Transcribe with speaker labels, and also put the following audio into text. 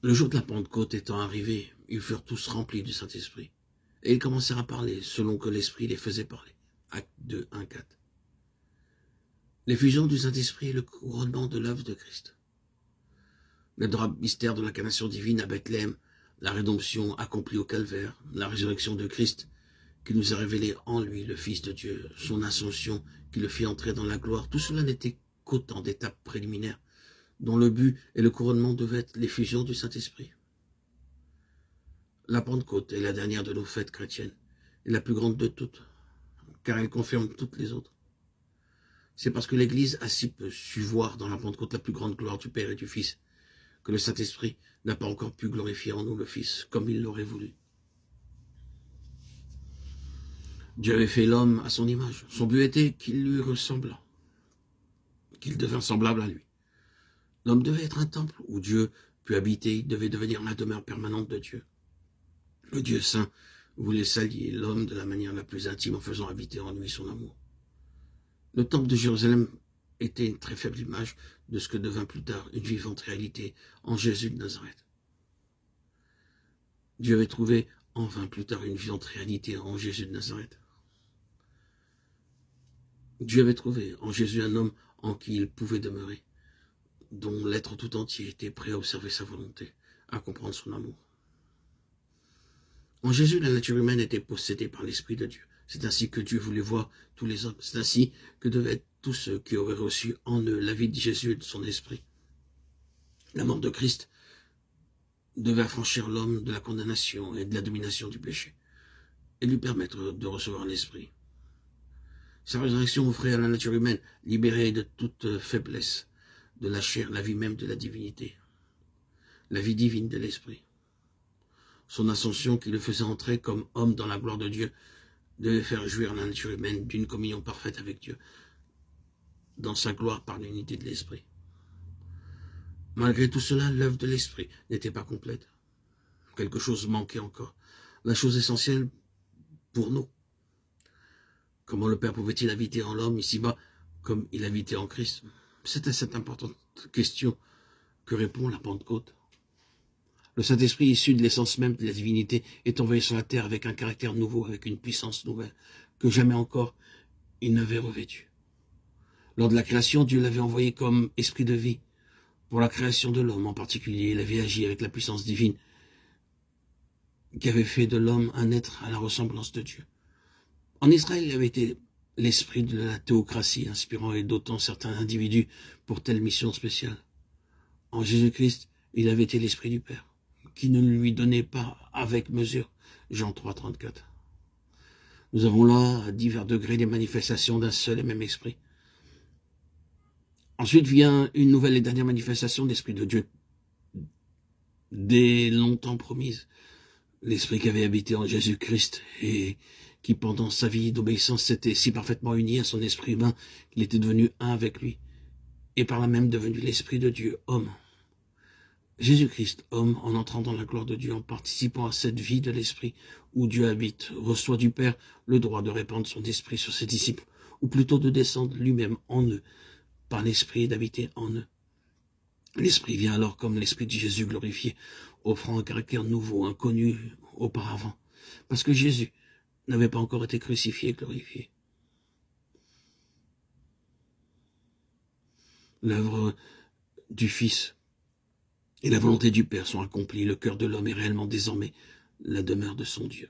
Speaker 1: Le jour de la Pentecôte étant arrivé, ils furent tous remplis du Saint-Esprit. Et ils commencèrent à parler selon que l'Esprit les faisait parler. Acte 2, 1, 4. L'effusion du Saint-Esprit est le couronnement de l'œuvre de Christ. L'adorable mystère de l'incarnation divine à Bethléem, la rédemption accomplie au calvaire, la résurrection de Christ, qui nous a révélé en lui le Fils de Dieu, son ascension qui le fit entrer dans la gloire, tout cela n'était qu'autant d'étapes préliminaires, dont le but et le couronnement devaient être l'effusion du Saint-Esprit. La Pentecôte est la dernière de nos fêtes chrétiennes, et la plus grande de toutes, car elle confirme toutes les autres. C'est parce que l'Église a si peu su voir dans la Pentecôte la plus grande gloire du Père et du Fils, que le Saint-Esprit n'a pas encore pu glorifier en nous le Fils, comme il l'aurait voulu. Dieu avait fait l'homme à son image. Son but était qu'il lui ressemblât, qu'il devint semblable à lui. L'homme devait être un temple où Dieu put habiter, il devait devenir la demeure permanente de Dieu. Le Dieu saint voulait s'allier l'homme de la manière la plus intime en faisant habiter en lui son amour. Le temple de Jérusalem était une très faible image de ce que devint plus tard une vivante réalité en Jésus de Nazareth. Dieu avait trouvé enfin plus tard une vivante réalité en Jésus de Nazareth. Dieu avait trouvé en Jésus un homme en qui il pouvait demeurer, dont l'être tout entier était prêt à observer sa volonté, à comprendre son amour. En Jésus, la nature humaine était possédée par l'Esprit de Dieu. C'est ainsi que Dieu voulait voir tous les hommes. C'est ainsi que devaient être tous ceux qui auraient reçu en eux la vie de Jésus et de son esprit. La mort de Christ devait affranchir l'homme de la condamnation et de la domination du péché, et lui permettre de recevoir l'esprit. Sa résurrection offrait à la nature humaine, libérée de toute faiblesse, de la chair, la vie même de la divinité, la vie divine de l'esprit. Son ascension qui le faisait entrer comme homme dans la gloire de Dieu devait faire jouir la nature humaine d'une communion parfaite avec Dieu, dans sa gloire par l'unité de l'esprit. Malgré tout cela, l'œuvre de l'esprit n'était pas complète. Quelque chose manquait encore. La chose essentielle pour nous. Comment le Père pouvait-il habiter en l'homme ici-bas comme il habitait en Christ? C'est à cette importante question que répond la Pentecôte. Le Saint-Esprit, issu de l'essence même de la divinité, est envoyé sur la terre avec un caractère nouveau, avec une puissance nouvelle, que jamais encore il n'avait revêtu. Lors de la création, Dieu l'avait envoyé comme esprit de vie. Pour la création de l'homme en particulier, il avait agi avec la puissance divine qui avait fait de l'homme un être à la ressemblance de Dieu. En Israël, il avait été l'esprit de la théocratie, inspirant et dotant certains individus pour telle mission spéciale. En Jésus-Christ, il avait été l'esprit du Père, qui ne lui donnait pas avec mesure. Jean 3, 34. Nous avons là, à divers degrés, les manifestations d'un seul et même esprit. Ensuite vient une nouvelle et dernière manifestation de l'Esprit de Dieu, dès longtemps promise. L'Esprit qui avait habité en Jésus-Christ et qui, pendant sa vie d'obéissance, s'était si parfaitement uni à son esprit humain qu'il était devenu un avec lui, et par là même devenu l'Esprit de Dieu, homme. Jésus-Christ, homme, en entrant dans la gloire de Dieu, en participant à cette vie de l'Esprit où Dieu habite, reçoit du Père le droit de répandre son esprit sur ses disciples, ou plutôt de descendre lui-même en eux, par l'Esprit et d'habiter en eux. L'Esprit vient alors comme l'Esprit de Jésus glorifié, offrant un caractère nouveau, inconnu auparavant, parce que Jésus n'avait pas encore été crucifié et glorifié. L'œuvre du Fils et la volonté du Père sont accomplies. Le cœur de l'homme est réellement désormais la demeure de son Dieu.